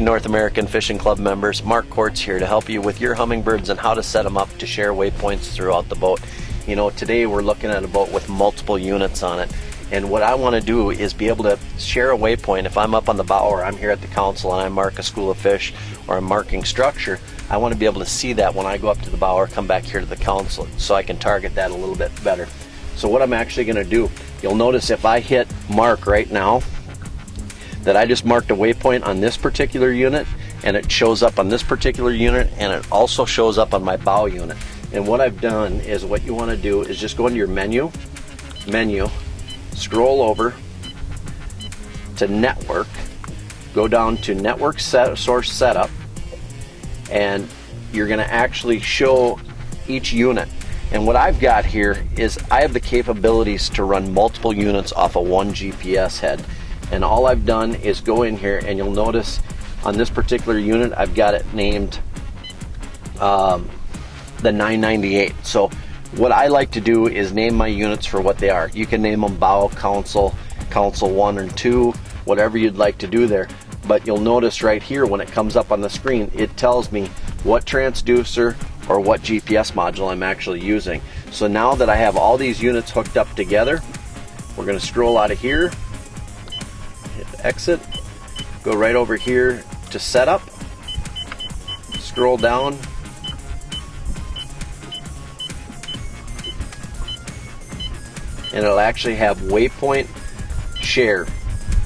North American Fishing Club members, Mark Courts here to help you with your hummingbirds and how to set them up to share waypoints throughout the boat. You know, today we're looking at a boat with multiple units on it, and what I want to do is be able to share a waypoint. If I'm up on the bow or I'm here at the council and I mark a school of fish or I'm marking structure, I want to be able to see that when I go up to the bow or come back here to the council so I can target that a little bit better. So what I'm actually going to do, you'll notice if I hit mark right now, that I just marked a waypoint on this particular unit, and it shows up on this particular unit, and it also shows up on my bow unit. And what I've done is, what you want to do is just go into your menu, scroll over to network, go down to network source setup, and you're going to actually show each unit. And what I've got here is I have the capabilities to run multiple units off of one GPS head. And all I've done is go in here, and you'll notice on this particular unit I've got it named the 998. So what I like to do is name my units for what they are. You can name them bow, council 1 and 2, whatever you'd like to do there. But you'll notice right here when it comes up on the screen, it tells me what transducer or what GPS module I'm actually using. So now that I have all these units hooked up together, we're going to scroll out of here, exit, go right over here to setup, scroll down, and it'll actually have waypoint share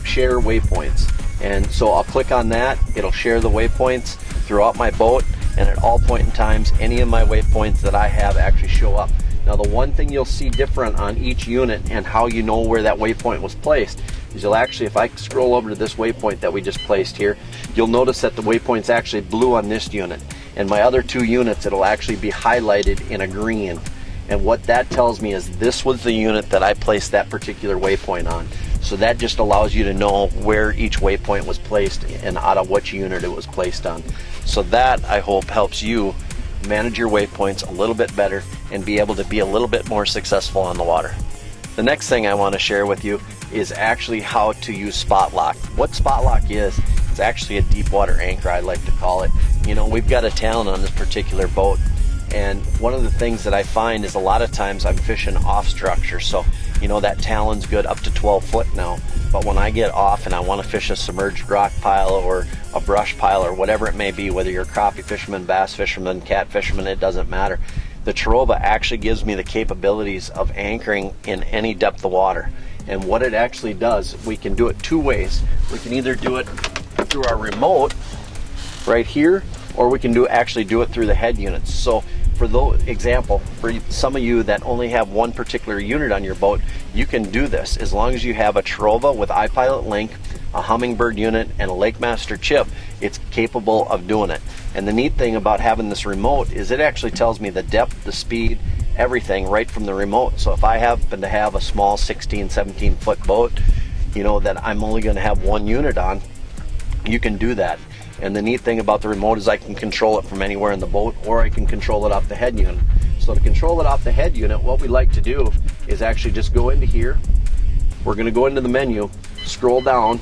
waypoints. And so I'll click on that, it'll share the waypoints throughout my boat, and at all point in times any of my waypoints that I have actually show up. Now the one thing you'll see different on each unit and how you know where that waypoint was placed is you'll actually, if I scroll over to this waypoint that we just placed here, you'll notice that the waypoint's actually blue on this unit, and my other two units it'll actually be highlighted in a green. And what that tells me is this was the unit that I placed that particular waypoint on. So that just allows you to know where each waypoint was placed and out of which unit it was placed on. So that, I hope, helps you manage your waypoints a little bit better and be able to be a little bit more successful on the water. The next thing I want to share with you is actually how to use spot lock. What spot lock is, it's actually a deep water anchor, I like to call it. You know, we've got a talon on this particular boat, and one of the things that I find is a lot of times I'm fishing off structure. So, you know, that talon's good up to 12 foot now, but when I get off and I want to fish a submerged rock pile or a brush pile or whatever it may be, whether you're a crappie fisherman, bass fisherman, cat fisherman, it doesn't matter. The Terova actually gives me the capabilities of anchoring in any depth of water. And what it actually does, we can do it two ways. We can either do it through our remote right here, or we can actually do it through the head units. So for example, for some of you that only have one particular unit on your boat, you can do this as long as you have a Terova with iPilot link, a Humminbird unit, and a LakeMaster chip. It's capable of doing it. And the neat thing about having this remote is it actually tells me the depth, the speed, everything right from the remote. So if I happen to have a small 16-17 foot boat, you know, that I'm only going to have one unit on, you can do that. And the neat thing about the remote is I can control it from anywhere in the boat, or I can control it off the head unit. So to control it off the head unit, what we like to do is actually just go into here. We're going to go into the menu, scroll down,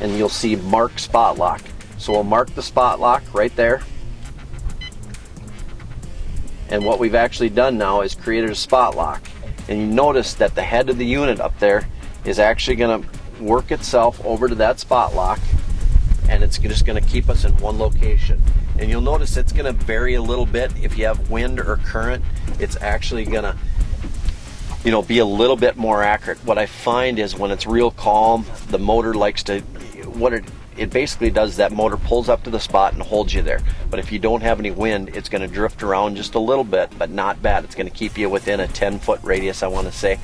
and you'll see mark spot lock. So we'll mark the spot lock right there. And what we've actually done now is created a spot lock. And you notice that the head of the unit up there is actually going to work itself over to that spot lock, and it's just going to keep us in one location. And you'll notice it's going to vary a little bit. If you have wind or current, it's actually going to, you know, be a little bit more accurate. What I find is when it's real calm, the motor likes to, what it basically does, that motor pulls up to the spot and holds you there. But if you don't have any wind, it's going to drift around just a little bit, but not bad. It's going to keep you within a 10-foot radius, I want to say.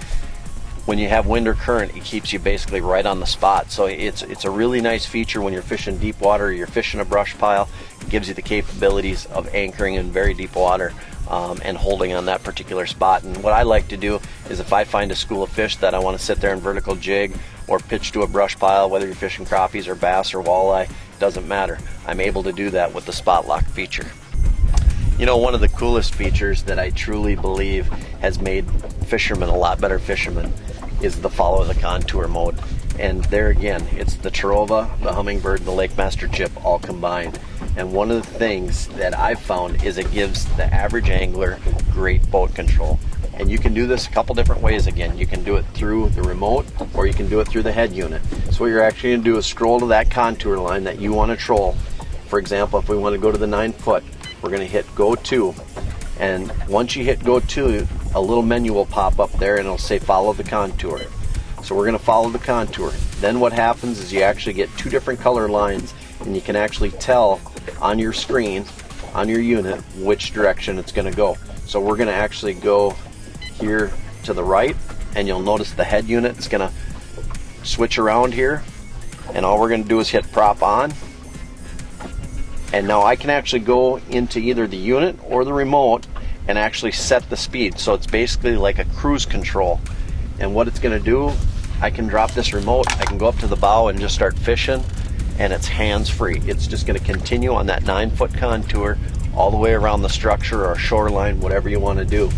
When you have wind or current, it keeps you basically right on the spot. So it's a really nice feature when you're fishing deep water or you're fishing a brush pile. It gives you the capabilities of anchoring in very deep water and holding on that particular spot. And what I like to do is, if I find a school of fish that I want to sit there and vertical jig or pitch to a brush pile, whether you're fishing crappies or bass or walleye, doesn't matter. I'm able to do that with the spot lock feature. You know, one of the coolest features that I truly believe has made fishermen a lot better fishermen is the follow the contour mode. And there again, it's the Terrova, the Humminbird, and the Lake Master chip all combined. And one of the things that I've found is it gives the average angler great boat control. And you can do this a couple different ways. Again, you can do it through the remote, or you can do it through the head unit. So what you're actually going to do is scroll to that contour line that you want to troll. For example, if we want to go to the 9 foot, we're going to hit Go To. And once you hit Go To, a little menu will pop up there and it'll say follow the contour. So we're going to follow the contour. Then what happens is you actually get 2 different color lines, and you can actually tell on your screen, on your unit, which direction it's going to go. So we're going to actually go here to the right, and you'll notice the head unit is going to switch around here, and all we're going to do is hit prop on. And now I can actually go into either the unit or the remote and actually set the speed. So it's basically like a cruise control. And what it's going to do, I can drop this remote, I can go up to the bow and just start fishing, and it's hands-free. It's just going to continue on that 9 foot contour all the way around the structure or shoreline, whatever you want to do.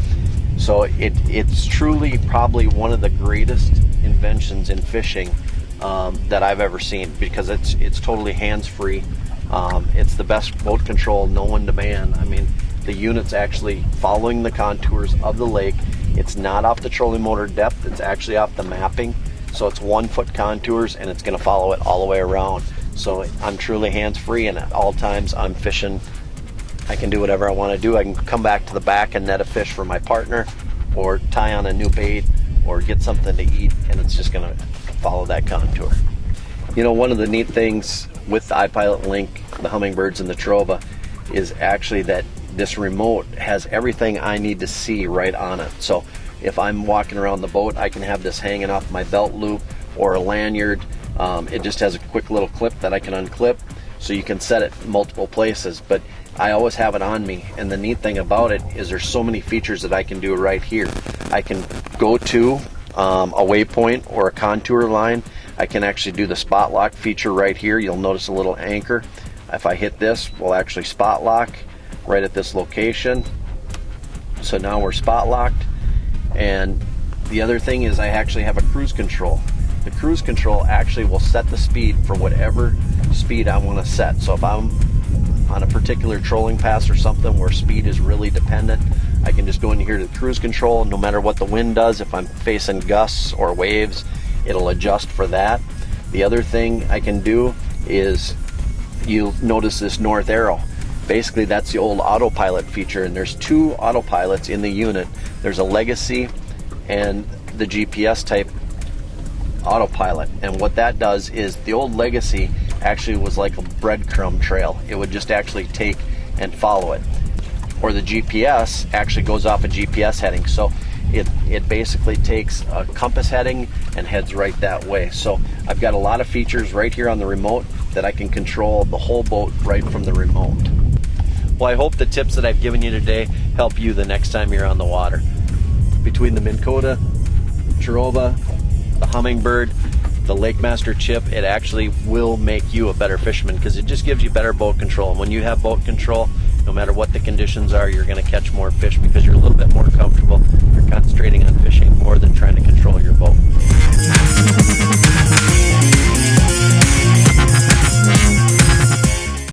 So it's truly probably one of the greatest inventions in fishing that I've ever seen, because it's totally hands-free. It's the best boat control known to man. I mean, the unit's actually following the contours of the lake. It's not off the trolling motor depth, it's actually off the mapping. So it's 1 foot contours, and it's going to follow it all the way around. So I'm truly hands-free, and at all times I'm fishing. I can do whatever I want to do. I can come back to the back and net a fish for my partner, or tie on a new bait, or get something to eat, and it's just going to follow that contour. You know, one of the neat things with the iPilot Link, the Humminbirds, and the Terrova is actually that this remote has everything I need to see right on it. So if I'm walking around the boat, I can have this hanging off my belt loop or a lanyard. It just has a quick little clip that I can unclip, so you can set it multiple places, but I always have it on me. And the neat thing about it is there's so many features that I can do right here. I can go to a waypoint or a contour line. I can actually do the spot lock feature right here. You'll notice a little anchor. If I hit this, we'll actually spot lock right at this location. So now we're spot locked. And the other thing is I actually have a cruise control. The cruise control actually will set the speed for whatever speed I want to set. So if I'm on a particular trolling pass or something where speed is really dependent, I can just go in here to the cruise control. No matter what the wind does, if I'm facing gusts or waves, it'll adjust for that. The other thing I can do is, you'll notice this north arrow. Basically that's the old autopilot feature, and there's 2 autopilots in the unit. There's a legacy and the GPS type autopilot, and what that does is the old legacy actually was like a breadcrumb trail. It would just actually take and follow it, or the GPS actually goes off a GPS heading. So it basically takes a compass heading and heads right that way. So I've got a lot of features right here on the remote that I can control the whole boat right from the remote. Well, I hope the tips that I've given you today help you the next time you're on the water. Between the Minn Kota, Terrova, the Humminbird, the Lake Master chip, it actually will make you a better fisherman, because it just gives you better boat control. And when you have boat control, no matter what the conditions are, you're going to catch more fish because you're a little bit more comfortable. You're concentrating on fishing more than trying to control your boat.